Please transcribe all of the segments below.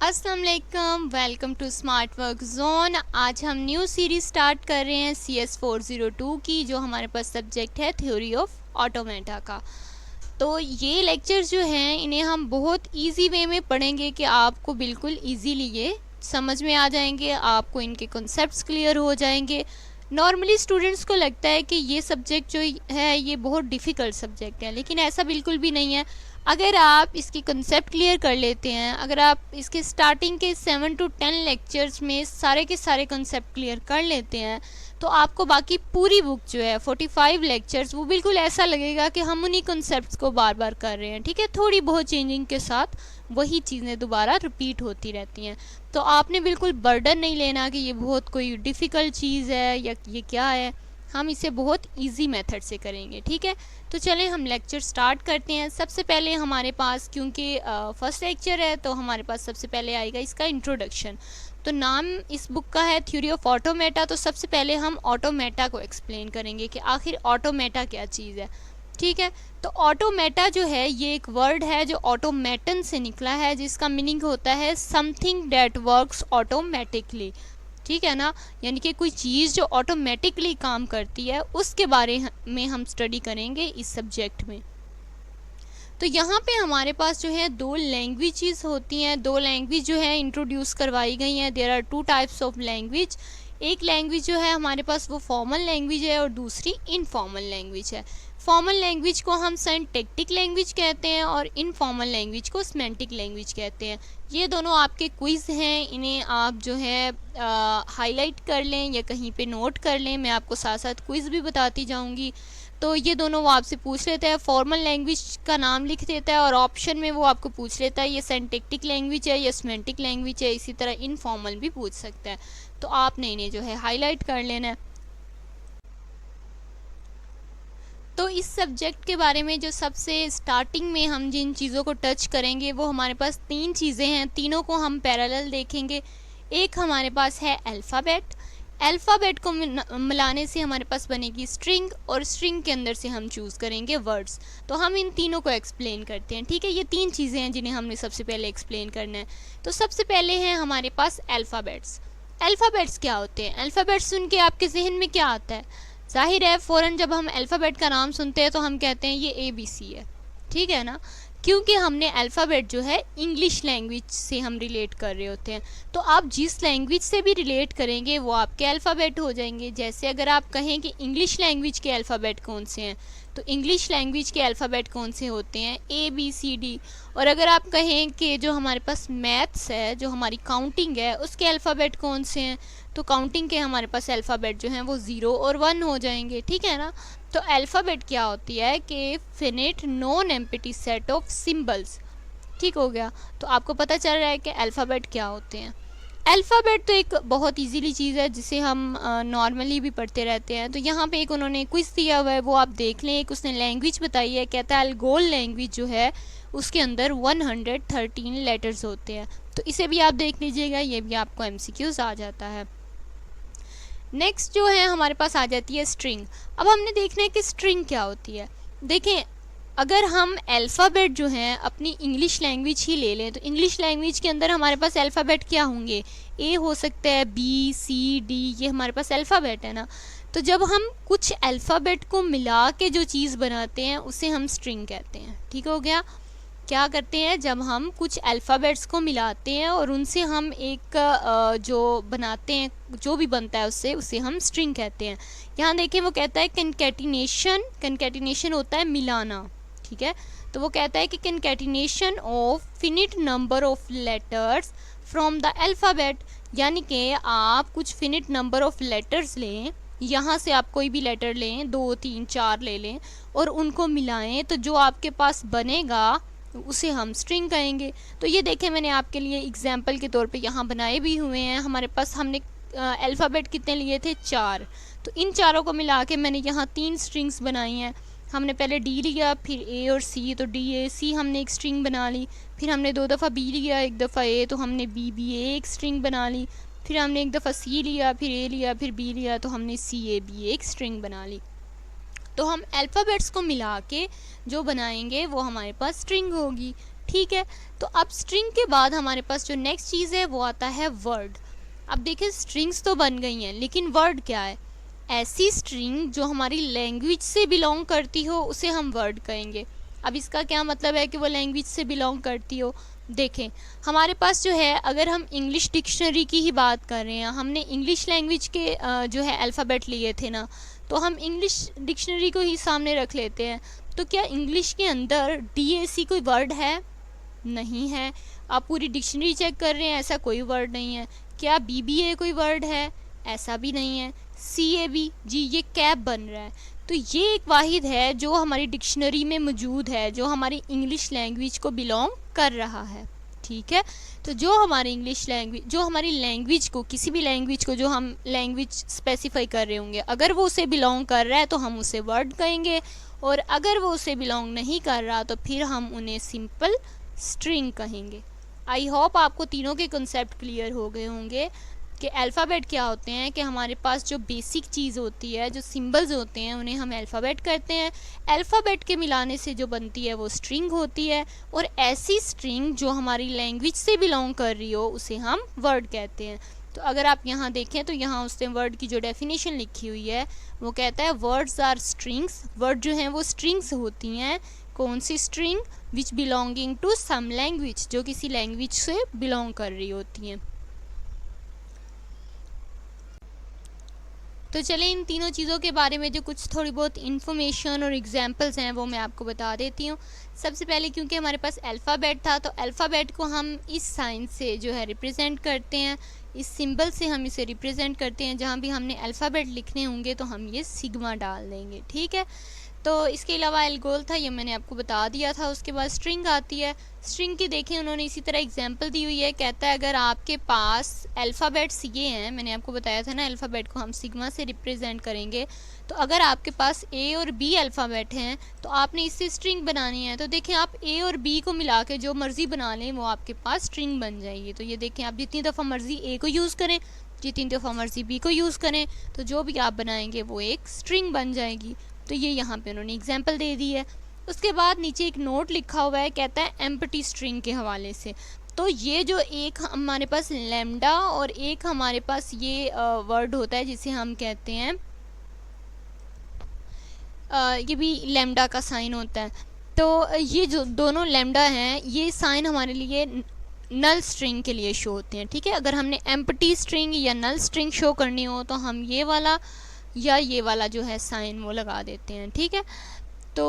अस्सलाम वालेकुम, welcome to smart work zone. आज हम न्यू सीरीज स्टार्ट कर रहे हैं CS 402 की, जो हमारे पास सब्जेक्ट है थ्योरी ऑफ ऑटोमेटा का। तो ये लेक्चर्स जो हैं इन्हें हम बहुत इजी वे में पढ़ेंगे कि आपको बिल्कुल इजीली ये समझ में आ जाएंगे, आपको इनके कॉन्सेप्ट्स क्लियर हो जाएंगे। नॉर्मली स्टूडेंट्स को लगता है कि ये सब्जेक्ट जो है ये बहुत डिफ़िकल्ट सब्जेक्ट है, लेकिन ऐसा बिल्कुल भी नहीं है। अगर आप इसकी कंसेप्ट क्लियर कर लेते हैं, अगर आप इसके स्टार्टिंग के 7 to 10 लेक्चर्स में सारे के सारे कंसेप्ट क्लियर कर लेते हैं, तो आपको बाकी पूरी बुक जो है 45 लेक्चर्स वो बिल्कुल ऐसा लगेगा कि हम उन्हीं कंसेप्ट्स को बार बार कर रहे हैं। ठीक है, थोड़ी बहुत चेंजिंग के साथ वही चीज़ें दोबारा रिपीट होती रहती हैं। तो आपने बिल्कुल बर्डन नहीं लेना कि ये बहुत कोई डिफ़िकल्ट चीज़ है या ये क्या है, हम इसे बहुत इजी मेथड से करेंगे। ठीक है, तो चलें हम लेक्चर स्टार्ट करते हैं। सबसे पहले हमारे पास, क्योंकि फर्स्ट लेक्चर है, तो हमारे पास सबसे पहले आएगा इसका इंट्रोडक्शन। तो नाम इस बुक का है थ्योरी ऑफ ऑटोमेटा, तो सबसे पहले हम ऑटोमेटा को एक्सप्लेन करेंगे कि आखिर ऑटोमेटा क्या चीज़ है। ठीक है, तो ऑटोमेटा जो है ये एक वर्ड है जो ऑटोमेटन से निकला है, जिसका मीनिंग होता है समथिंग दैट वर्क्स ऑटोमेटिकली। ठीक है ना, यानी कि कोई चीज़ जो ऑटोमेटिकली काम करती है उसके बारे में हम स्टडी करेंगे इस सब्जेक्ट में। तो यहाँ पे हमारे पास जो है दो लैंग्वेजेस होती हैं, दो लैंग्वेज जो है इंट्रोड्यूस करवाई गई हैं। There are two types of language. एक लैंग्वेज जो है हमारे पास वो फॉर्मल लैंग्वेज है और दूसरी इनफॉर्मल लैंग्वेज है। फॉर्मल लैंग्वेज को हम सिंटैक्टिक लैंग्वेज कहते हैं और इनफॉर्मल लैंग्वेज को सिमेंटिक लैंग्वेज कहते हैं। ये दोनों आपके क्विज़ हैं, इन्हें आप जो है हाईलाइट कर लें या कहीं पे नोट कर लें। मैं आपको साथ साथ क्विज़ भी बताती जाऊंगी। तो ये दोनों वो आपसे पूछ लेता है, फॉर्मल लैंग्वेज का नाम लिख देता है और ऑप्शन में वो आपको पूछ लेता है ये सिंटैक्टिक लैंग्वेज है या सिमेंटिक लैंग्वेज है। इसी तरह इनफॉर्मल भी पूछ सकता है, तो आपने इन्हें जो है हाईलाइट कर लेना है। तो इस सब्जेक्ट के बारे में जो सबसे स्टार्टिंग में हम जिन चीज़ों को टच करेंगे वो हमारे पास तीन चीज़ें हैं, तीनों को हम पैरेलल देखेंगे। एक हमारे पास है अल्फ़ाबेट। अल्फ़ाबेट को मिलाने से हमारे पास बनेगी स्ट्रिंग, और स्ट्रिंग के अंदर से हम चूज़ करेंगे वर्ड्स। तो हम इन तीनों को एक्सप्लेन करते हैं। ठीक है, ये तीन चीज़ें हैं जिन्हें हमने सबसे पहले एक्सप्लेन करना है। तो सबसे पहले हैं हमारे पास अल्फ़ाबेट्स। अल्फ़ाबेट्स क्या होते हैं? अल्फ़ाबेट्स सुन के आपके जहन में क्या आता है? जाहिर है फ़ौरन जब हम अल्फ़ाबेट का नाम सुनते हैं तो हम कहते हैं ये ABC है। ठीक है ना, क्योंकि हमने अल्फ़ाबेट जो है इंग्लिश लैंग्वेज से हम रिलेट कर रहे होते हैं। तो आप जिस लैंग्वेज से भी रिलेट करेंगे वो आपके अल्फ़ाबेट हो जाएंगे। जैसे अगर आप कहें कि इंग्लिश लैंग्वेज के अल्फ़ाबेट कौन से हैं, तो इंग्लिश लैंग्वेज के अल्फ़ाबेट कौन से होते हैं? ABCD। और अगर आप कहें कि जो हमारे पास मैथ्स है, जो हमारी काउंटिंग है, उसके अल्फ़ाबेट कौन से हैं, तो काउंटिंग के हमारे पास अल्फ़ाबेट जो हैं वो 0 और 1 हो जाएंगे। ठीक है ना, तो अल्फ़ाबेट क्या होती है कि finite non empty set of symbols. ठीक हो गया, तो आपको पता चल रहा है कि अल्फ़ाबेट क्या होते हैं। अल्फ़ाबेट तो एक बहुत इजीली चीज़ है जिसे हम नॉर्मली भी पढ़ते रहते हैं। तो यहाँ पे एक उन्होंने क्विज़ दिया हुआ है, वो आप देख लें। एक उसने लैंग्वेज बताई है, कहता है अलगोल लैंग्वेज जो है उसके अंदर 113 लेटर्स होते हैं। तो इसे भी आप देख लीजिएगा, ये भी आपको MCQs आ जाता है। नेक्स्ट जो है हमारे पास आ जाती है स्ट्रिंग। अब हमने देखना है कि स्ट्रिंग क्या होती है। देखें, अगर हम अल्फ़ाबेट जो हैं अपनी इंग्लिश लैंग्वेज ही ले लें, तो इंग्लिश लैंग्वेज के अंदर हमारे पास अल्फ़ाबेट क्या होंगे? A हो सकता है, BCD, ये हमारे पास अल्फ़ाबेट है ना। तो जब हम कुछ अल्फ़ाबेट को मिला के जो चीज़ बनाते हैं उसे हम स्ट्रिंग कहते हैं। ठीक हो गया, क्या करते हैं जब हम कुछ अल्फ़ाबेट्स को मिलाते हैं और उनसे हम एक जो बनाते हैं, जो भी बनता है उससे, उसे हम स्ट्रिंग कहते हैं। यहाँ देखें वो कहता है कनकैटिनेशन। कनकैटिनेशन होता है मिलाना। ठीक है, तो वो कहता है कि concatenation of finite number of letters from the alphabet, यानी कि आप कुछ फिनिट नंबर ऑफ लेटर्स लें, यहाँ से आप कोई भी लेटर लें, 2 3 4 ले लें और उनको मिलाएं, तो जो आपके पास बनेगा उसे हम स्ट्रिंग कहेंगे। तो ये देखें, मैंने आपके लिए एग्जाम्पल के तौर पे यहाँ बनाए भी हुए हैं। हमारे पास हमने अल्फ़ाबेट कितने लिए थे? 4। तो इन चारों को मिला के मैंने यहाँ 3 स्ट्रिंग्स बनाई हैं। हमने पहले D लिया, फिर A और C, तो DAC हमने एक स्ट्रिंग बना ली। फिर हमने 2 दफ़ा B लिया, 1 दफ़ा A, तो हमने BBA एक स्ट्रिंग बना ली। फिर हमने 1 दफ़ा C लिया, फिर A लिया, फिर B लिया, तो हमने CAB एक स्ट्रिंग बना ली। तो हम अल्फ़ाबेट्स को मिला के जो बनाएंगे वो हमारे पास स्ट्रिंग होगी। ठीक है। तो अब स्ट्रिंग के बाद हमारे पास जो नेक्स्ट चीज़ है वो आता है वर्ड। अब देखिए स्ट्रिंग्स तो बन गई हैं, लेकिन वर्ड क्या है? ऐसी स्ट्रिंग जो हमारी लैंग्वेज से बिलोंग करती हो उसे हम वर्ड कहेंगे। अब इसका क्या मतलब है कि वो लैंग्वेज से बिलोंग करती हो? देखें हमारे पास जो है, अगर हम इंग्लिश डिक्शनरी की ही बात कर रहे हैं, हमने इंग्लिश लैंग्वेज के जो है अल्फ़ाबेट लिए थे ना, तो हम इंग्लिश डिक्शनरी को ही सामने रख लेते हैं। तो क्या इंग्लिश के अंदर DAC कोई वर्ड है? नहीं है। आप पूरी डिक्शनरी चेक कर रहे हैं, ऐसा कोई वर्ड नहीं है। क्या BBA कोई वर्ड है? ऐसा भी नहीं है। CAB, जी ये कैब बन रहा है। तो ये एक वाहिद है जो हमारी डिक्शनरी में मौजूद है, जो हमारी इंग्लिश लैंग्वेज को बिलोंग कर रहा है, ठीक है। तो जो हमारी इंग्लिश लैंग्वेज, जो हमारी लैंग्वेज को, किसी भी लैंग्वेज को जो हम लैंग्वेज स्पेसिफाई कर रहे होंगे, अगर वो उसे बिलोंग कर रहा है तो हम उसे वर्ड कहेंगे, और अगर वो उसे बिलोंग नहीं कर रहा तो फिर हम उन्हें सिंपल स्ट्रिंग कहेंगे। आई होप आपको तीनों के कंसेप्ट क्लियर हो गए होंगे कि अल्फ़ाबेट क्या होते हैं, कि हमारे पास जो बेसिक चीज़ होती है, जो सिंबल्स होते हैं, उन्हें हम अल्फ़ाबेट करते हैं। अल्फ़ाबेट के मिलाने से जो बनती है वो स्ट्रिंग होती है, और ऐसी स्ट्रिंग जो हमारी लैंग्वेज से बिलोंग कर रही हो उसे हम वर्ड कहते हैं। तो अगर आप यहाँ देखें तो यहाँ उसने वर्ड की जो डेफिनेशन लिखी हुई है वो कहता है वर्ड्स आर स्ट्रिंग्स। वर्ड जो हैं वो स्ट्रिंग्स होती हैं। कौन सी string? Which belonging to some language, जो किसी लैंग्वेज से बिलोंग कर रही होती हैं। तो चले इन तीनों चीज़ों के बारे में जो कुछ थोड़ी बहुत इन्फॉर्मेशन और एग्जांपल्स हैं वो मैं आपको बता देती हूँ। सबसे पहले क्योंकि हमारे पास अल्फ़ाबेट था, तो अल्फ़ाबेट को हम इस साइन से जो है रिप्रेजेंट करते हैं, इस सिंबल से हम इसे रिप्रेजेंट करते हैं। जहाँ भी हमने अल्फ़ाबेट लिखने होंगे तो हम ये सिग्मा डाल देंगे, ठीक है। तो इसके अलावा एल्गोल था, ये मैंने आपको बता दिया था। उसके बाद स्ट्रिंग आती है। स्ट्रिंग की देखें उन्होंने इसी तरह एग्जांपल दी हुई है। कहता है अगर आपके पास अल्फ़ाबेट्स ये हैं, मैंने आपको बताया था ना अल्फ़ाबेट को हम सिग्मा से रिप्रेजेंट करेंगे, तो अगर आपके पास A और B अल्फ़ाबेट हैं तो आपने इससे स्ट्रिंग बनानी है। तो देखें आप A और B को मिला के जो मर्ज़ी बना लें वो आपके पास स्ट्रिंग बन जाएगी। तो ये देखें आप जितनी दफ़ा मर्ज़ी A को यूज़ करें, जितनी दफ़ा मर्ज़ी B को यूज़ करें, तो जो भी आप बनाएंगे वो एक स्ट्रिंग बन जाएगी। तो ये यहाँ पे उन्होंने एग्जांपल दे दी है। उसके बाद नीचे एक नोट लिखा हुआ है, कहता है एम्प्टी स्ट्रिंग के हवाले से। तो ये जो एक हमारे पास लैम्डा और एक हमारे पास ये वर्ड होता है जिसे हम कहते हैं ये भी लैम्डा का साइन होता है। तो ये जो दोनों लैम्डा हैं ये साइन हमारे लिए नल स्ट्रिंग के लिए शो होते हैं, ठीक है। अगर हमने एम्प्टी स्ट्रिंग या नल स्ट्रिंग शो करनी हो तो हम ये वाला या ये वाला जो है साइन वो लगा देते हैं, ठीक है। तो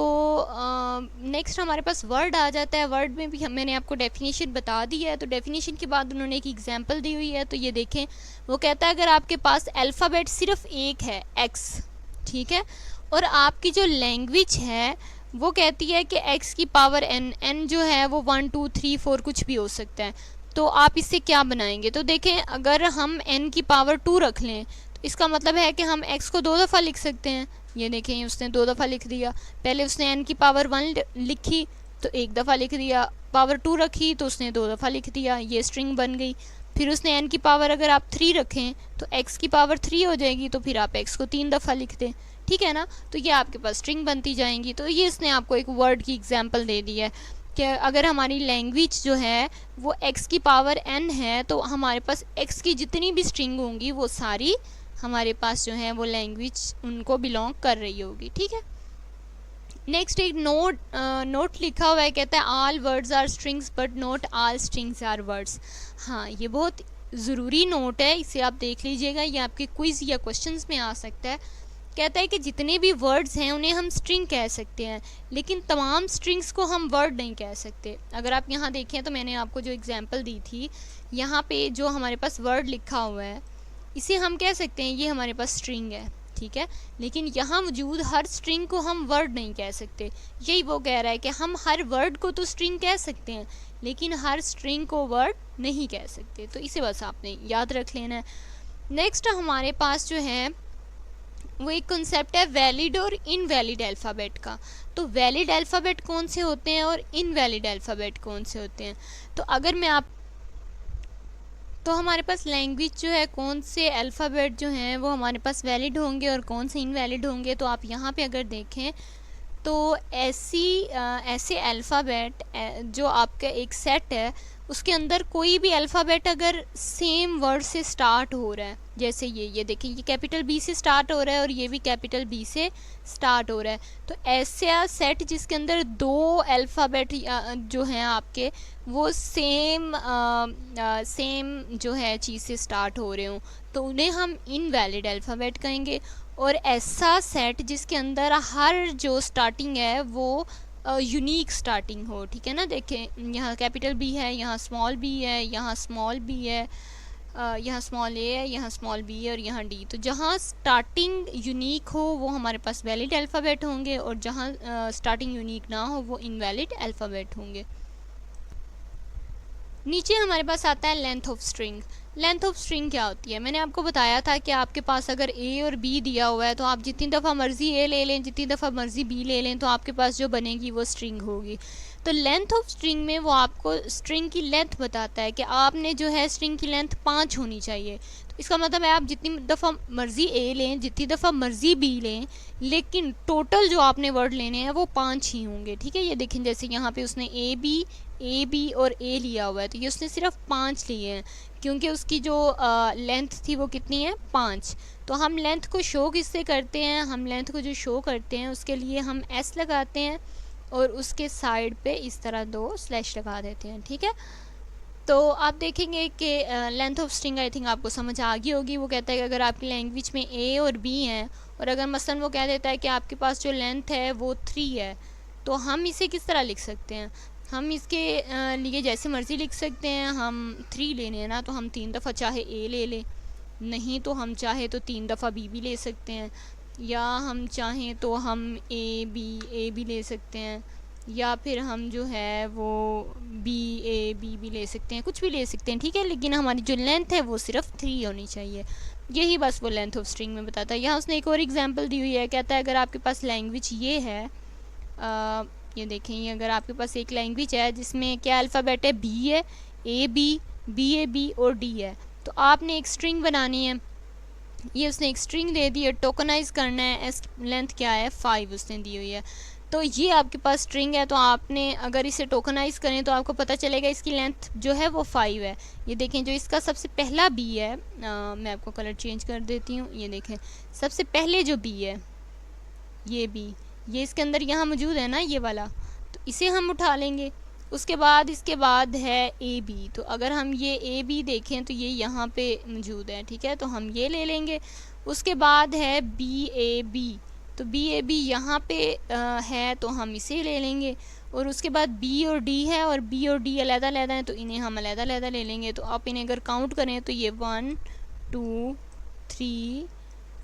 नेक्स्ट हमारे पास वर्ड आ जाता है। वर्ड में भी मैंने आपको डेफिनेशन बता दी है। तो डेफिनेशन के बाद उन्होंने एक एग्जांपल दी हुई है, तो ये देखें वो कहता है अगर आपके पास अल्फ़ाबेट सिर्फ एक है X, ठीक है, और आपकी जो लैंग्वेज है वो कहती है कि X की पावर n जो है वो 1 2 3 4 कुछ भी हो सकता है, तो आप इससे क्या बनाएंगे? तो देखें अगर हम n की पावर 2 रख लें तो इसका मतलब है कि हम x को 2 दफ़ा लिख सकते हैं। ये देखें उसने 2 दफ़ा लिख दिया। पहले उसने n की पावर 1 लिखी तो 1 दफ़ा लिख दिया, पावर 2 रखी तो उसने 2 दफ़ा लिख दिया, ये स्ट्रिंग बन गई। फिर उसने n की पावर अगर आप 3 रखें तो x की पावर 3 हो जाएगी, तो फिर आप x को 3 दफ़ा लिख दें, ठीक है ना। तो ये आपके पास स्ट्रिंग बनती जाएंगी। तो ये इसने आपको एक वर्ड की एग्जांपल दे दी है कि अगर हमारी लैंग्वेज जो है वो x की पावर n है तो हमारे पास x की जितनी भी स्ट्रिंग होंगी वो सारी हमारे पास जो है वो लैंग्वेज उनको बिलोंग कर रही होगी, ठीक है। नेक्स्ट एक नोट लिखा हुआ है, कहता है all words are strings but not all strings are words. हाँ ये बहुत ज़रूरी नोट है, इसे आप देख लीजिएगा, ये आपके क्विज़ या क्वेश्चंस में आ सकता है। कहता है कि जितने भी वर्ड्स हैं उन्हें हम स्ट्रिंग कह सकते हैं, लेकिन तमाम स्ट्रिंग्स को हम वर्ड नहीं कह सकते। अगर आप यहाँ देखें तो मैंने आपको जो एग्जांपल दी थी, यहाँ पे जो हमारे पास वर्ड लिखा हुआ है इसे हम कह सकते हैं ये हमारे पास स्ट्रिंग है, ठीक है, लेकिन यहाँ मौजूद हर स्ट्रिंग को हम वर्ड नहीं कह सकते। यही वो कह रहा है कि हम हर वर्ड को तो स्ट्रिंग कह सकते हैं लेकिन हर स्ट्रिंग को वर्ड नहीं कह सकते। तो इसे बस आपने याद रख लेना है। नेक्स्ट हमारे पास जो है वो एक कॉन्सेप्ट है वैलिड और इनवैलिड अल्फ़ाबेट का। तो वैलिड अल्फ़ाबेट कौन से होते हैं और इनवैलिड अल्फ़ाबेट कौन से होते हैं? तो अगर मैं आप तो हमारे पास लैंग्वेज जो है कौन से अल्फ़ाबेट जो हैं वो हमारे पास वैलिड होंगे और कौन से इनवैलिड होंगे। तो आप यहाँ पे अगर देखें तो ऐसे अल्फ़ाबेट जो आपका एक सेट है उसके अंदर कोई भी अल्फ़ाबेट अगर सेम वर्ड से स्टार्ट हो रहा है, जैसे ये देखिए ये कैपिटल बी से स्टार्ट हो रहा है और ये भी कैपिटल बी से स्टार्ट हो रहा है, तो ऐसा सेट जिसके अंदर दो अल्फ़ाबेट जो हैं आपके वो सेम जो है चीज़ से स्टार्ट हो रहे हों, तो उन्हें हम इनवैलिड अल्फ़ाबेट कहेंगे। और ऐसा सेट जिसके अंदर हर जो स्टार्टिंग है वो यूनिक स्टार्टिंग हो, ठीक है ना। देखें यहाँ कैपिटल बी है, यहाँ स्मॉल बी है, यहाँ स्मॉल बी है, यहाँ स्मॉल ए है, यहाँ स्मॉल बी है और यहाँ डी। तो जहाँ स्टार्टिंग यूनिक हो वो हमारे पास वैलिड अल्फ़ाबेट होंगे और जहाँ स्टार्टिंग यूनिक ना हो वो इनवैलिड अल्फ़ाबेट होंगे। नीचे हमारे पास आता है length of string. Length of string क्या होती है? मैंने आपको बताया था कि आपके पास अगर ए और बी दिया हुआ है तो आप जितनी दफ़ा मर्ज़ी ए ले लें, जितनी दफ़ा मर्ज़ी बी ले लें, तो आपके पास जो बनेगी वो स्ट्रिंग होगी। तो लेंथ ऑफ स्ट्रिंग में वो आपको स्ट्रिंग की लेंथ बताता है कि आपने जो है स्ट्रिंग की लेंथ 5 होनी चाहिए। तो इसका मतलब है आप जितनी दफ़ा मर्ज़ी ए लें, जितनी दफ़ा मर्ज़ी बी लें, लेकिन टोटल जो आपने वर्ड लेने हैं वो 5 ही होंगे, ठीक है। ये देखें जैसे यहाँ पे उसने ए बी और ए लिया हुआ है, तो ये उसने सिर्फ 5 लिए हैं क्योंकि उसकी जो लेंथ थी वो कितनी है 5। तो हम लेंथ को शो किससे करते हैं? हम लेंथ को जो शो करते हैं उसके लिए हम एस लगाते हैं और उसके साइड पे इस तरह 2 स्लैश लगा देते हैं, ठीक है। तो आप देखेंगे कि length of string I think आपको समझ आ गई होगी। वो कहता है कि अगर आपकी लैंग्वेज में ए और बी हैं और अगर मसलन वो कह देता है कि आपके पास जो लेंथ है वो 3 है, तो हम इसे किस तरह लिख सकते हैं? हम इसके लिए जैसे मर्ज़ी लिख सकते हैं। हम 3 लेने हैं ना, तो हम 3 दफ़ा चाहे ए ले लें, नहीं तो हम चाहे तो 3 दफ़ा बी भी ले सकते हैं, या हम चाहें तो हम ए बी ले सकते हैं, या फिर हम जो है वो बी भी ले सकते हैं, कुछ भी ले सकते हैं, ठीक है। लेकिन हमारी जो लेंथ है वो सिर्फ 3 होनी चाहिए। यही बस वो लेंथ ऑफ स्ट्रिंग में बताता है। यहाँ उसने एक और एग्जांपल दी हुई है, कहता है अगर आपके पास लैंग्वेज ये है, ये देखें, ये अगर आपके पास एक लैंग्वेज है जिसमें क्या अल्फ़ाबेट है, बी है, ए बी और डी है, तो आपने एक स्ट्रिंग बनानी है। ये उसने एक स्ट्रिंग दे दी है, टोकनाइज करना है, एस लेंथ क्या है 5 उसने दी हुई है। तो ये आपके पास स्ट्रिंग है, तो आपने अगर इसे टोकनाइज करें तो आपको पता चलेगा इसकी लेंथ जो है वो 5 है। ये देखें जो इसका सबसे पहला बी है, मैं आपको कलर चेंज कर देती हूँ। ये देखें सबसे पहले जो बी है, ये बी, ये इसके अंदर यहाँ मौजूद है ना, ये वाला, तो इसे हम उठा लेंगे। उसके बाद इसके बाद है ए बी, तो अगर हम ये ए बी देखें तो ये यहाँ पे मौजूद है, ठीक है, तो हम ये ले लेंगे। उसके बाद है बी, तो बी यहाँ पे है, तो हम इसे ले लेंगे। और उसके बाद बी और डी है, और बी और डी अलग-अलग हैं, तो इन्हें हम अलग-अलग ले लेंगे। तो आप इन्हें अगर काउंट करें तो ये 1 2 3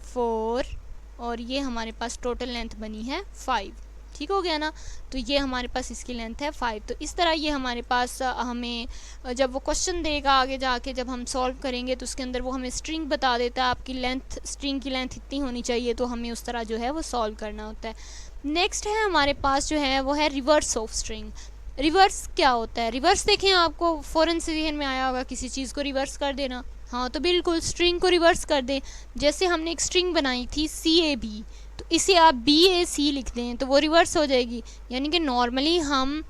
4 और ये हमारे पास टोटल लेंथ बनी है 5, ठीक हो गया ना। तो ये हमारे पास इसकी लेंथ है 5। तो इस तरह ये हमारे पास हमें जब वो क्वेश्चन देगा आगे जाके, जब हम सॉल्व करेंगे तो उसके अंदर वो हमें स्ट्रिंग बता देता है, आपकी लेंथ, स्ट्रिंग की लेंथ इतनी होनी चाहिए, तो हमें उस तरह जो है वो सॉल्व करना होता है। नेक्स्ट है हमारे पास जो है वो है रिवर्स ऑफ स्ट्रिंग। रिवर्स क्या होता है? रिवर्स देखें, आपको फ़ौरन से जहन में आया होगा किसी चीज़ को रिवर्स कर देना। हाँ, तो बिल्कुल स्ट्रिंग को रिवर्स कर दें। जैसे हमने एक स्ट्रिंग बनाई थी CAB, तो इसे आप BAC लिख दें तो वो रिवर्स हो जाएगी। यानी कि नॉर्मली हम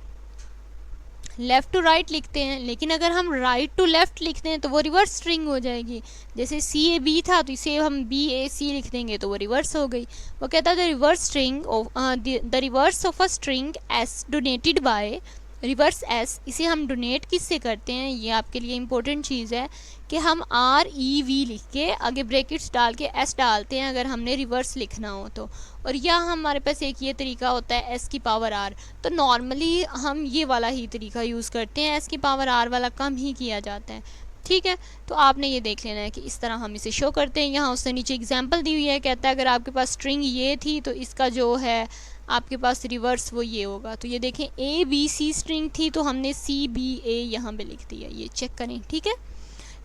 लेफ़्ट टू राइट लिखते हैं, लेकिन अगर हम राइट टू लेफ़्ट लिखते हैं तो वो रिवर्स स्ट्रिंग हो जाएगी। जैसे CAB था तो इसे हम BAC लिख देंगे तो वो रिवर्स हो गई। वो कहता है the reverse of a string S donated bye reverse S. इसे हम डोनेट किससे करते हैं, ये आपके लिए इम्पोर्टेंट चीज़ है कि हम REV लिख के आगे ब्रैकेट्स डाल के S डालते हैं अगर हमने रिवर्स लिखना हो तो। और यहाँ हमारे पास एक ये तरीका होता है S की पावर R, तो नॉर्मली हम ये वाला ही तरीका यूज़ करते हैं, S की पावर R वाला कम ही किया जाता है, ठीक है। तो आपने ये देख लेना है कि इस तरह हम इसे शो करते हैं। यहाँ उसने नीचे एग्जाम्पल दी हुई है, कहता है अगर आपके पास स्ट्रिंग ये थी तो इसका जो है आपके पास रिवर्स वो ये होगा। तो ये देखें ABC स्ट्रिंग थी तो हमने CBA यहाँ पे लिख दिया, ये चेक करें, ठीक है।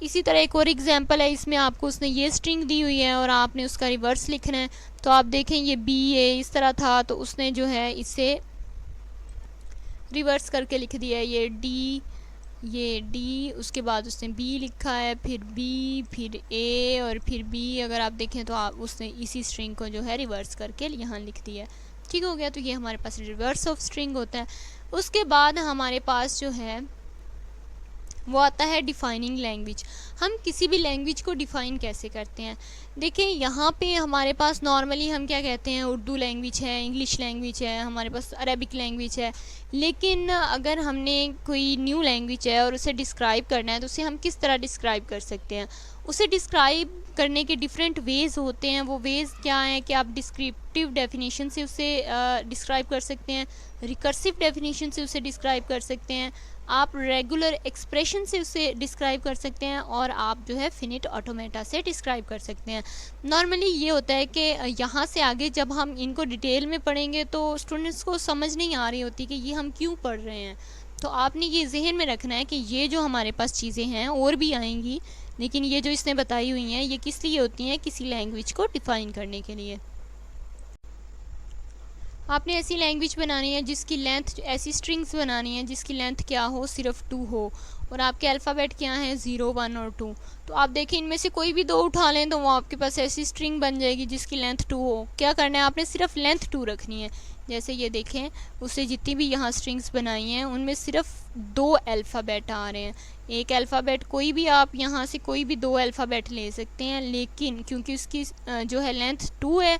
इसी तरह एक और एग्जांपल है, इसमें आपको उसने ये स्ट्रिंग दी हुई है और आपने उसका रिवर्स लिखना है। तो आप देखें ये BA इस तरह था, तो उसने जो है इसे रिवर्स करके लिख दिया है, ये D, उसके बाद उसने B लिखा है, फिर B, फिर A और फिर B। अगर आप देखें तो आप उसने इसी स्ट्रिंग को जो है रिवर्स करके यहाँ लिख दिया है, ठीक हो गया। तो ये हमारे पास रिवर्स ऑफ स्ट्रिंग होता है। उसके बाद हमारे पास जो है वो आता है डिफाइनिंग लैंग्वेज। हम किसी भी लैंग्वेज को डिफ़ाइन कैसे करते हैं? देखिए यहाँ पे हमारे पास नॉर्मली हम क्या कहते हैं, उर्दू लैंग्वेज है, इंग्लिश लैंग्वेज है, हमारे पास अरबिक लैंग्वेज है। लेकिन अगर हमने कोई न्यू लैंग्वेज है और उसे डिस्क्राइब करना है तो उसे हम किस तरह डिस्क्राइब कर सकते हैं? उसे डिस्क्राइब करने के डिफरेंट वेज़ होते हैं। वो वेज़ क्या हैं कि आप डिस्क्रिप्टिव डेफिनेशन से उसे डिस्क्राइब कर सकते हैं, रिकर्सिव डेफिनेशन से उसे डिस्क्राइब कर सकते हैं, आप रेगुलर एक्सप्रेशन से उसे डिस्क्राइब कर सकते हैं, और आप जो है फिनिट ऑटोमेटा से डिस्क्राइब कर सकते हैं। नॉर्मली ये होता है कि यहाँ से आगे जब हम इनको डिटेल में पढ़ेंगे तो स्टूडेंट्स को समझ नहीं आ रही होती कि ये हम क्यों पढ़ रहे हैं। तो आपने ये जहन में रखना है कि ये जो हमारे पास चीज़ें हैं और भी आएंगी, लेकिन ये जो इसने बताई हुई हैं ये किस लिए होती हैं? किसी लैंग्वेज को डिफ़ाइन करने के लिए। आपने ऐसी लैंग्वेज बनानी है जिसकी लेंथ, ऐसी स्ट्रिंग्स बनानी है जिसकी लेंथ क्या हो, सिर्फ 2 हो, और आपके अल्फ़ाबेट क्या हैं, 0, 1 और 2। तो आप देखिए इनमें से कोई भी 2 उठा लें तो वो आपके पास ऐसी स्ट्रिंग बन जाएगी जिसकी लेंथ 2 हो। क्या करना है आपने? सिर्फ लेंथ 2 रखनी है। जैसे ये देखें, उससे जितनी भी यहाँ स्ट्रिंग्स बनाई हैं उनमें सिर्फ 2 अल्फ़ाबेट आ रहे हैं। एक अल्फ़ाबेट कोई भी, आप यहाँ से कोई भी 2 अल्फ़ाबेट ले सकते हैं, लेकिन क्योंकि उसकी जो है लेंथ 2 है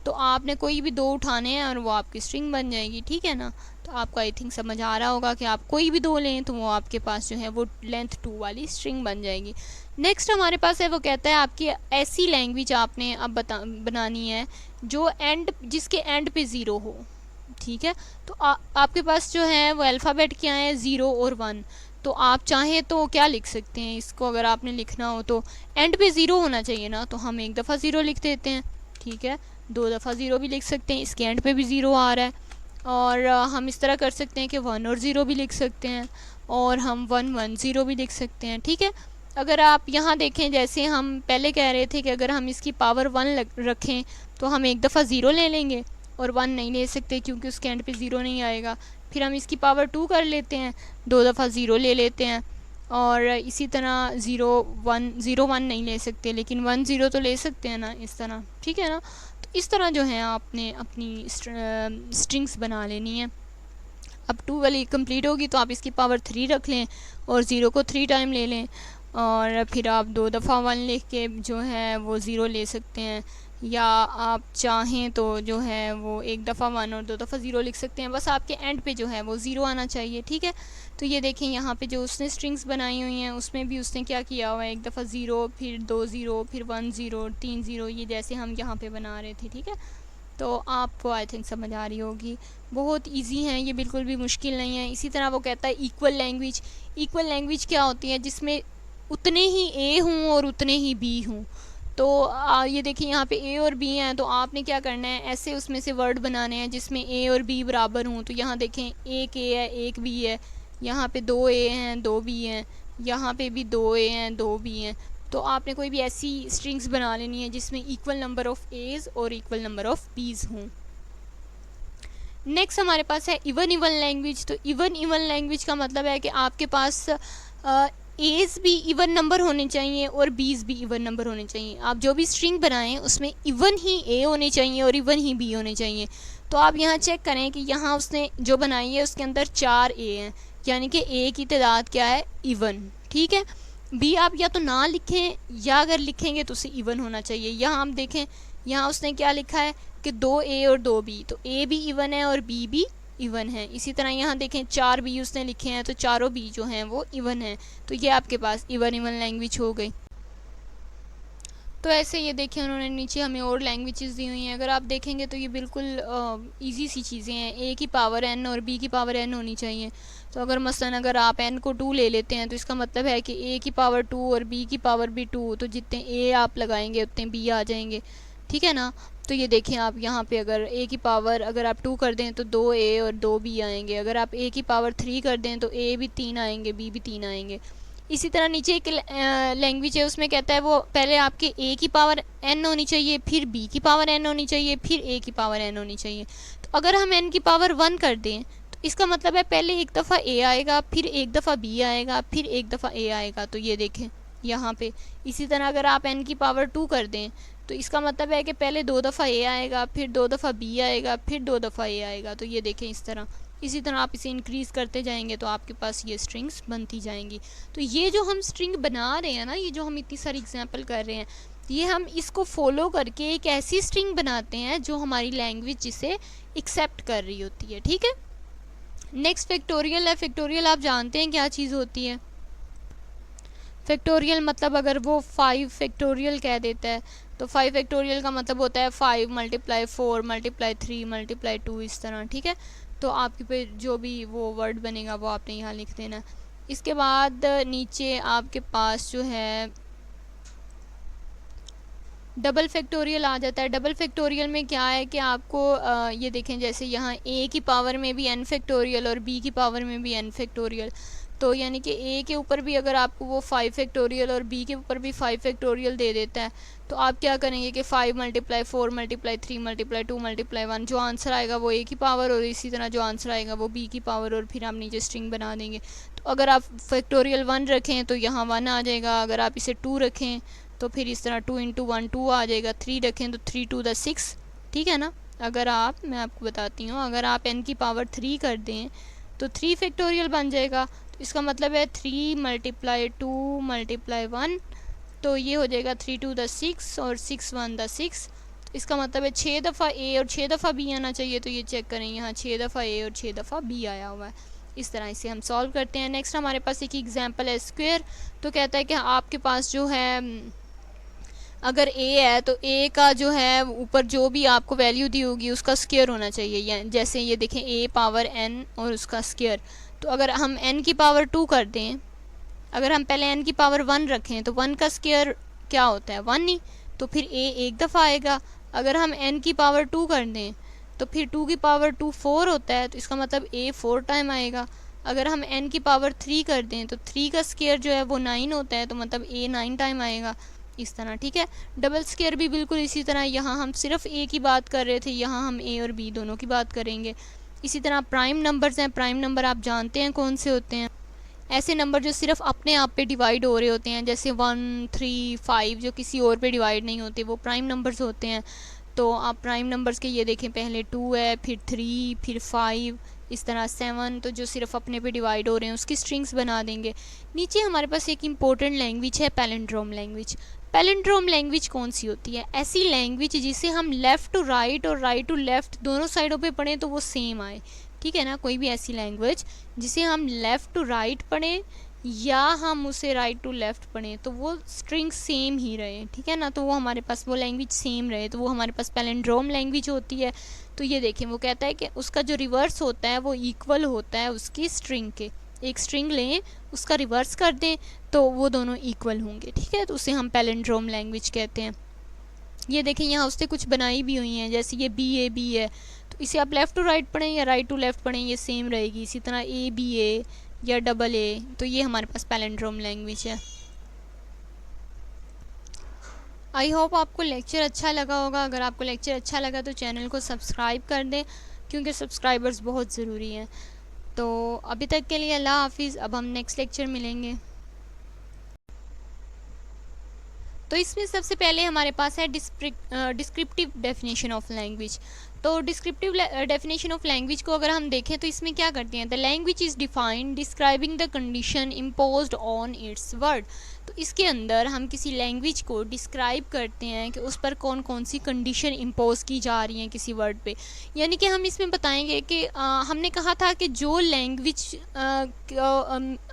तो आपने कोई भी 2 उठाने हैं और वो आपकी स्ट्रिंग बन जाएगी। ठीक है ना? तो आपको आई थिंक समझ आ रहा होगा कि आप कोई भी 2 लें तो वो आपके पास जो है वो लेंथ 2 वाली स्ट्रिंग बन जाएगी। नेक्स्ट हमारे पास है, वो कहता है आपकी ऐसी लैंग्वेज आपने अब बनानी है जो जिसके एंड पे 0 हो। ठीक है? तो आपके पास जो है वो अल्फ़ाबेट क्या है, 0 और 1। तो आप चाहें तो क्या लिख सकते हैं इसको? अगर आपने लिखना हो तो एंड पे 0 होना चाहिए ना, तो हम एक दफ़ा 0 लिख देते हैं। ठीक है? 2 दफ़ा 0 भी लिख सकते हैं, इसके एंड पे भी 0 आ रहा है। और हम इस तरह कर सकते हैं कि 1 और 0 भी लिख सकते हैं, और हम 1 1 0 भी लिख सकते हैं। ठीक है? अगर आप यहाँ देखें, जैसे हम पहले कह रहे थे कि अगर हम इसकी पावर 1 रखें तो हम एक दफ़ा 0 ले लेंगे और 1 नहीं ले सकते क्योंकि उसके एंड पे 0 नहीं आएगा। फिर हम इसकी पावर 2 कर लेते हैं, 2 दफ़ा 0 ले लेते हैं, और इसी तरह 0 1 नहीं ले सकते, लेकिन 1 0 तो ले सकते हैं ना, इस तरह। ठीक है ना? तो इस तरह जो है आपने अपनी स्ट्रिंग्स बना लेनी है। अब 2 वाली कंप्लीट होगी तो आप इसकी पावर 3 रख लें और 0 को 3 टाइम ले लें, और फिर आप 2 दफ़ा 1 लिख के जो है वो 0 ले सकते हैं, या आप चाहें तो जो है वो एक दफ़ा 1 और 2 दफ़ा 0 लिख सकते हैं। बस आपके एंड पे जो है वो 0 आना चाहिए। ठीक है? तो ये देखें यहाँ पे जो उसने स्ट्रिंग्स बनाई हुई हैं उसमें भी उसने क्या किया हुआ है, एक दफ़ा 0, फिर 2 0, फिर 1 0, 3 0, ये जैसे हम यहाँ पे बना रहे थे। ठीक है? तो आपको आई थिंक समझ आ रही होगी। बहुत इजी हैं ये, बिल्कुल भी मुश्किल नहीं है। इसी तरह वो कहता है इक्वल लैंग्वेज। इक्वल लैंग्वेज क्या होती है? जिसमें उतने ही ए हों और उतने ही बी हों। तो ये देखिए यहाँ पे ए और बी हैं, तो आपने क्या करना है, ऐसे उसमें से वर्ड बनाने हैं जिसमें ए और बी बराबर हों। तो यहाँ देखें, एक ए है, एक बी है, यहाँ पे 2 ए हैं, 2 बी हैं, यहाँ पे भी 2 ए हैं, 2 बी हैं। तो आपने कोई भी ऐसी स्ट्रिंग्स बना लेनी है जिसमें इक्वल नंबर ऑफ़ एज़ और इक्वल नंबर ऑफ़ बीज़ हों। नेक्स्ट हमारे पास है इवन लैंग्वेज। तो इवन लैंग्वेज का मतलब है कि आपके पास एज़ भी इवन नंबर होने चाहिए और बीज़ भी इवन नंबर होने चाहिए। आप जो भी स्ट्रिंग बनाएं उसमें इवन ही ए होने चाहिए और इवन ही बी होने चाहिए। तो आप यहाँ चेक करें कि यहाँ उसने जो बनाई है उसके अंदर 4 ए हैं, यानी कि ए की तादाद क्या है, इवन। ठीक है? बी आप या तो ना लिखें, या अगर लिखेंगे तो उसे इवन होना चाहिए। यहाँ हम देखें, यहाँ उसने क्या लिखा है कि 2 ए और 2 बी, तो ए भी इवन है और बी भी इवन है। इसी तरह यहाँ देखें 4 बी उसने लिखे हैं, तो चारों बी जो हैं वो इवन हैं। तो ये आपके पास इवन लैंग्वेज हो गई। तो ऐसे ये देखें उन्होंने नीचे हमें और लैंग्वेजेस दी हुई हैं। अगर आप देखेंगे तो ये बिल्कुल इजी सी चीज़ें हैं। ए की पावर n और बी की पावर n होनी चाहिए। तो अगर मसलन अगर आप n को 2 ले लेते हैं तो इसका मतलब है कि ए की पावर 2 और बी की पावर भी 2, तो जितने ए आप लगाएंगे उतने बी आ जाएंगे। ठीक है ना? तो ये देखें आप यहाँ पे अगर ए की पावर अगर आप 2 कर दें तो 2 ए और 2 बी आएंगे। अगर आप ए की पावर 3 कर दें तो ए भी 3 आएंगे, बी भी 3 आएंगे। इसी तरह नीचे एक लैंग्वेज है, उसमें कहता है वो पहले आपके ए की पावर n होनी चाहिए, फिर बी की पावर n होनी चाहिए, फिर ए की पावर n होनी चाहिए। तो अगर हम n की पावर 1 कर दें तो इसका मतलब है पहले एक दफ़ा ए आएगा, फिर एक दफ़ा बी आएगा, फिर एक दफ़ा ए आएगा। तो ये देखें यहाँ पे। इसी तरह अगर आप n की पावर 2 कर दें तो इसका मतलब है कि पहले 2 दफ़ा ए आएगा, फिर 2 दफ़ा बी आएगा, फिर 2 दफ़ा ए आएगा। तो ये देखें इस तरह, इसी तरह आप इसे इंक्रीज़ करते जाएंगे तो आपके पास ये स्ट्रिंग्स बनती जाएंगी। तो ये जो हम स्ट्रिंग बना रहे हैं ना, ये जो हम इतनी सारी एग्जांपल कर रहे हैं, ये हम इसको फॉलो करके एक ऐसी स्ट्रिंग बनाते हैं जो हमारी लैंग्वेज जिसे एक्सेप्ट कर रही होती है। ठीक है, नेक्स्ट फैक्टोरियल है। फैक्टोरियल आप जानते हैं क्या चीज़ होती है? फैक्टोरियल मतलब अगर वो 5 फैक्टोरियल कह देता है तो 5 फैक्टोरियल का मतलब होता है 5 × 4 × 3 × 2, इस तरह। ठीक है, तो आपके पे जो भी वो वर्ड बनेगा वो आपने यहाँ लिख देना। इसके बाद नीचे आपके पास जो है डबल फैक्टोरियल आ जाता है। डबल फैक्टोरियल में क्या है कि आपको ये देखें, जैसे यहाँ a की पावर में भी n फैक्टोरियल और b की पावर में भी n फैक्टोरियल, तो यानी कि a के ऊपर भी अगर आपको वो 5 फैक्टोरियल और b के ऊपर भी 5 फैक्टोरियल दे देता है, तो आप क्या करेंगे कि 5 × 4 × 3 × 2 × 1, जो आंसर आएगा वो a की पावर और इसी तरह जो आंसर आएगा वो b की पावर, और फिर आप नीचे स्ट्रिंग बना देंगे। तो अगर आप फैक्टोरियल 1 रखें तो यहाँ 1 आ जाएगा, अगर आप इसे 2 रखें तो फिर इस तरह 2 × 1 2 आ जाएगा, 3 रखें तो 3 × 2 = 6। ठीक है ना, अगर आप, मैं आपको बताती हूँ, अगर आप n की पावर 3 कर दें तो 3 फैक्टोरियल बन जाएगा। तो इसका मतलब है 3 × 2 × 1, तो ये हो जाएगा 3 × 2 = 6 और 6 × 1 = 6। इसका मतलब है 6 दफ़ा a और 6 दफ़ा b आना चाहिए। तो ये चेक करें, यहाँ 6 दफ़ा a और 6 दफ़ा b आया हुआ है। इस तरह इसे हम सॉल्व करते हैं। नेक्स्ट हमारे पास एक एग्जांपल है स्क्वायर। तो कहता है कि आपके पास जो है अगर a है तो a का जो है ऊपर जो भी आपको वैल्यू दी होगी उसका स्क्वायर होना चाहिए। या जैसे ये देखें a पावर n और उसका स्क्वायर। तो अगर हम n की पावर 2 कर दें, अगर हम पहले n की पावर 1 रखें तो 1 का स्क्वायर क्या होता है? 1 ही, तो फिर a एक दफ़ा आएगा। अगर हम n की पावर 2 कर दें तो फिर 2 की पावर 2 4 होता है, तो इसका मतलब a 4 टाइम आएगा। अगर हम n की पावर 3 कर दें तो 3 का स्क्वायर जो है वो 9 होता है, तो मतलब a 9 टाइम आएगा, इस तरह। ठीक है, डबल स्क्वायर भी बिल्कुल इसी तरह। यहाँ हम सिर्फ a की बात कर रहे थे, यहाँ हम a और b दोनों की बात करेंगे। इसी तरह प्राइम नंबर्स हैं। प्राइम नंबर आप जानते हैं कौन से होते हैं? ऐसे नंबर जो सिर्फ अपने आप पे डिवाइड हो रहे होते हैं, जैसे 1 3 5, जो किसी और पे डिवाइड नहीं होते, वो प्राइम नंबर्स होते हैं। तो आप प्राइम नंबर्स के ये देखें, पहले 2 है, फिर 3, फिर 5, इस तरह 7, तो जो सिर्फ अपने पे डिवाइड हो रहे हैं उसकी स्ट्रिंग्स बना देंगे। नीचे हमारे पास एक इम्पोर्टेंट लैंग्वेज है, पैलिंड्रोम लैंग्वेज। पैलिंड्रोम लैंग्वेज कौन सी होती है? ऐसी लैंग्वेज जिसे हम लेफ़्ट टू राइट और राइट टू लेफ़्ट दोनों साइडों पे पढ़ें तो वो सेम आए। ठीक है ना, कोई भी ऐसी लैंग्वेज जिसे हम लेफ़्ट टू राइट पढ़ें या हम उसे राइट टू लेफ़्ट पढ़ें तो वो स्ट्रिंग सेम ही रहे। ठीक है ना, तो वो हमारे पास वो लैंग्वेज सेम रहे, तो वो हमारे पास पैलिंड्रोम लैंग्वेज होती है। तो ये देखें, वो कहता है कि उसका जो रिवर्स होता है वो इक्वल होता है उसकी स्ट्रिंग के। एक स्ट्रिंग लें, उसका रिवर्स कर दें तो वो दोनों इक्वल होंगे। ठीक है, तो उसे हम पैलिंड्रोम लैंग्वेज कहते हैं। ये देखें, यहाँ उससे कुछ बनाई भी हुई हैं, जैसे ये BAB है, तो इसे आप लेफ़्ट टू राइट पढ़ें या राइट टू लेफ़्ट पढ़ें ये सेम रहेगी। इसी तरह ABA या AA, तो ये हमारे पास पैलिंड्रोम लैंग्वेज है। आई होप आपको लेक्चर अच्छा लगा होगा। अगर आपको लेक्चर अच्छा लगा तो चैनल को सब्सक्राइब कर दें, क्योंकि सब्सक्राइबर्स बहुत ज़रूरी हैं। तो अभी तक के लिए अल्लाह हाफिज़। अब हम नेक्स्ट लेक्चर मिलेंगे। तो इसमें सबसे पहले हमारे पास है डिस्क्रिप्टिव डेफिनेशन ऑफ लैंग्वेज। तो डिस्क्रिप्टिव डेफिनेशन ऑफ लैंग्वेज को अगर हम देखें तो इसमें क्या करते हैं? The language is defined describing the condition imposed on it's word. तो इसके अंदर हम किसी लैंग्वेज को डिस्क्राइब करते हैं कि उस पर कौन कौन सी कंडीशन इम्पोज की जा रही हैं किसी वर्ड पे। यानी कि हम इसमें बताएंगे कि हमने कहा था कि जो लैंग्वेज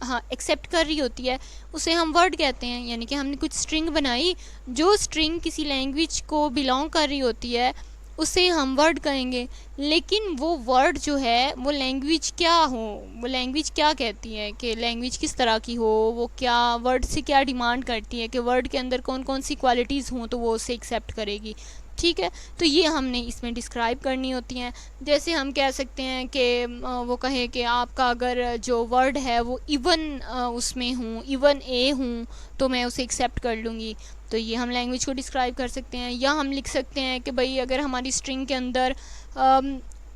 हाँ एक्सेप्ट कर रही होती है उसे हम वर्ड कहते हैं। यानी कि हमने कुछ स्ट्रिंग बनाई, जो स्ट्रिंग किसी लैंग्वेज को बिलोंग कर रही होती है उसे हम वर्ड कहेंगे। लेकिन वो वर्ड जो है वो लैंग्वेज क्या हो, वो लैंग्वेज क्या कहती है कि लैंग्वेज किस तरह की हो, वो क्या वर्ड से क्या डिमांड करती है कि वर्ड के अंदर कौन कौन सी क्वालिटीज़ हों तो वो उसे एक्सेप्ट करेगी। ठीक है, तो ये हमने इसमें डिस्क्राइब करनी होती हैं। जैसे हम कह सकते हैं कि वो कहे कि आपका अगर जो वर्ड है वो इवन उसमें हूँ, इवन ए हूँ, तो मैं उसे एक्सेप्ट कर लूँगी। तो ये हम लैंग्वेज को डिस्क्राइब कर सकते हैं। या हम लिख सकते हैं कि भाई अगर हमारी स्ट्रिंग के अंदर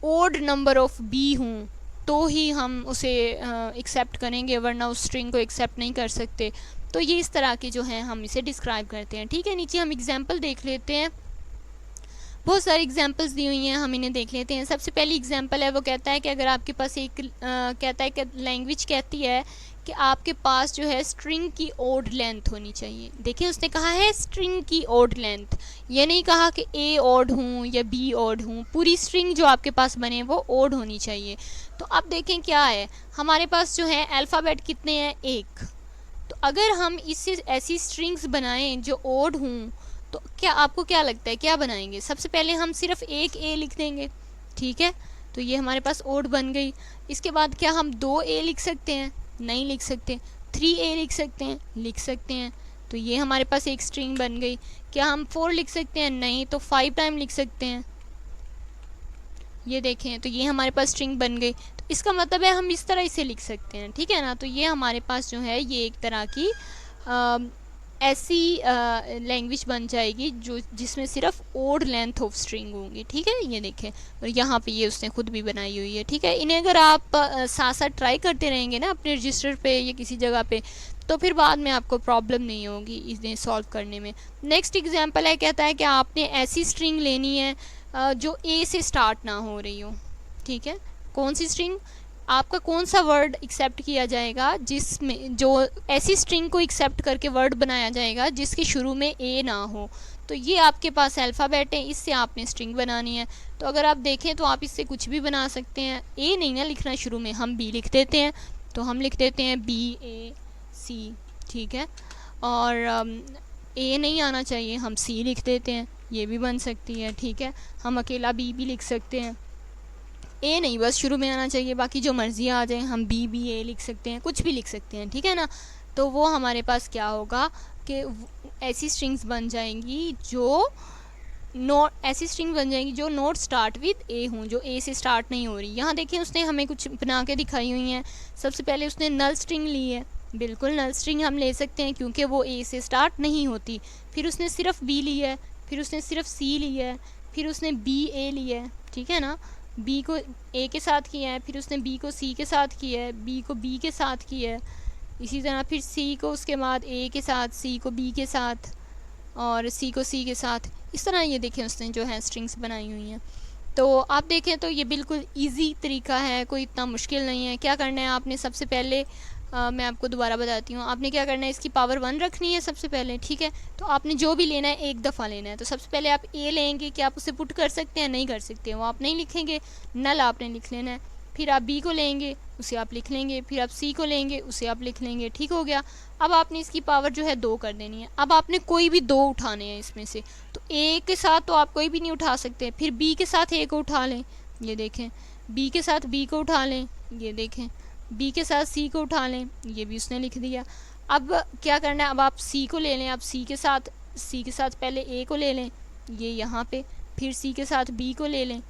ओड नंबर ऑफ बी हूँ तो ही हम उसे एक्सेप्ट करेंगे, वरना उस स्ट्रिंग को एक्सेप्ट नहीं कर सकते। तो ये इस तरह के जो हैं हम इसे डिस्क्राइब करते हैं। ठीक है, नीचे हम एग्जाम्पल देख लेते हैं। बहुत सारी एग्जांपल्स दी हुई हैं, हम इन्हें देख लेते हैं। सबसे पहली एग्जांपल है, वो कहता है कि अगर आपके पास कहता है कि लैंग्वेज कहती है कि आपके पास जो है स्ट्रिंग की ओड लेंथ होनी चाहिए। देखिए उसने कहा है स्ट्रिंग की ओड लेंथ, ये नहीं कहा कि ए ओड हूँ या बी ओड हूँ, पूरी स्ट्रिंग जो आपके पास बने वो ओड होनी चाहिए। तो अब देखें क्या है, हमारे पास जो है अल्फ़ाबेट कितने हैं, 1। तो अगर हम इससे ऐसी स्ट्रिंग्स बनाएं जो ओड हों, तो क्या आपको क्या लगता है क्या बनाएंगे? सबसे पहले हम सिर्फ एक ए लिख देंगे, ठीक है, तो ये हमारे पास ओड बन गई। इसके बाद क्या हम 2 ए लिख सकते हैं? नहीं लिख सकते। 3 ए लिख सकते हैं? लिख सकते हैं, तो ये हमारे पास एक स्ट्रिंग बन गई। क्या हम 4 लिख सकते हैं? नहीं, तो 5 टाइम लिख सकते हैं। ये देखें, तो ये हमारे पास स्ट्रिंग बन गई। तो इसका मतलब है हम इस तरह इसे लिख सकते हैं, ठीक है ना। तो ये हमारे पास जो है ये एक तरह की ऐसी लैंग्वेज बन जाएगी जो जिसमें सिर्फ ओड लेंथ ऑफ स्ट्रिंग होंगी, ठीक है। ये देखें, और यहाँ पे ये उसने खुद भी बनाई हुई है, ठीक है। इन्हें अगर आप साथ साथ ट्राई करते रहेंगे ना अपने रजिस्टर पे या किसी जगह पे, तो फिर बाद में आपको प्रॉब्लम नहीं होगी इन्हें सॉल्व करने में। नेक्स्ट एग्जांपल है, कहता है कि आपने ऐसी स्ट्रिंग लेनी है जो ए से स्टार्ट ना हो रही हो, ठीक है। कौन सी स्ट्रिंग, आपका कौन सा वर्ड एक्सेप्ट किया जाएगा जिसमें, जो ऐसी स्ट्रिंग को एक्सेप्ट करके वर्ड बनाया जाएगा जिसके शुरू में ए ना हो। तो ये आपके पास अल्फ़ाबेट है, इससे आपने स्ट्रिंग बनानी है। तो अगर आप देखें तो आप इससे कुछ भी बना सकते हैं। ए नहीं ना लिखना शुरू में, हम बी लिख देते हैं, तो हम लिख देते हैं BAC, ठीक है। और ए नहीं आना चाहिए, हम सी लिख देते हैं, ये भी बन सकती है, ठीक है। हम अकेला बी भी लिख सकते हैं, ए नहीं बस शुरू में आना चाहिए, बाकी जो मर्ज़ी आ जाए, हम BBA लिख सकते हैं, कुछ भी लिख सकते हैं, ठीक है ना। तो वो हमारे पास क्या होगा कि ऐसी स्ट्रिंग्स बन जाएंगी जो ऐसी स्ट्रिंग बन जाएंगी जो नोट स्टार्ट विद ए हूँ, जो ए से स्टार्ट नहीं हो रही। यहाँ देखिए उसने हमें कुछ बना के दिखाई हुई हैं। सबसे पहले उसने नल स्ट्रिंग ली है, बिल्कुल नल स्ट्रिंग हम ले सकते हैं क्योंकि वो ए से स्टार्ट नहीं होती। फिर उसने सिर्फ बी ली है, फिर उसने सिर्फ सी ली है, फिर उसने BA ली है, ठीक है ना। बी को ए के साथ किया है, फिर उसने बी को सी के साथ किया है, बी को बी के साथ किया है, इसी तरह फिर सी को उसके बाद ए के साथ, सी को बी के साथ और सी को सी के साथ। इस तरह ये देखें उसने जो है स्ट्रिंग्स बनाई हुई हैं। तो आप देखें तो ये बिल्कुल इजी तरीका है, कोई इतना मुश्किल नहीं है। क्या करना है आपने, सबसे पहले मैं आपको दोबारा बताती हूँ। आपने क्या करना है, इसकी पावर 1 रखनी है सबसे पहले, ठीक है। तो आपने जो भी लेना है एक दफ़ा लेना है। तो सबसे पहले आप ए लेंगे, कि आप उसे पुट कर सकते हैं? नहीं कर सकते, वो आप नहीं लिखेंगे, नल आपने लिख लेना है। फिर आप बी को लेंगे, उसे आप लिख लेंगे, फिर आप सी को लेंगे, उसे आप लिख लेंगे, ठीक हो गया। अब आपने इसकी पावर जो है 2 कर देनी है। अब आपने कोई भी 2 उठाने हैं इसमें से, तो ए के साथ तो आप कोई भी नहीं उठा सकते, फिर बी के साथ ए को उठा लें, ये देखें, बी के साथ बी को उठा लें, ये देखें, बी के साथ सी को उठा लें, ये भी उसने लिख दिया। अब क्या करना है, अब आप सी को ले लें, आप सी के साथ पहले ए को ले लें, ये यहाँ पे, फिर सी के साथ बी को ले लें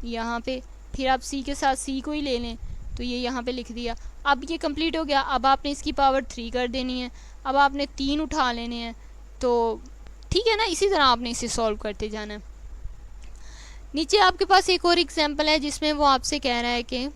यहाँ पे, फिर आप सी के साथ सी को ही ले लें, तो ये यहाँ पे लिख दिया। अब ये कंप्लीट हो गया। अब आपने इसकी पावर 3 कर देनी है। अब आपने 3 उठा लेने हैं, तो ठीक है ना। इसी तरह आपने इसे सॉल्व करते जाना है। नीचे आपके पास एक और एग्जाम्पल है जिसमें वो आपसे कह रहा है कि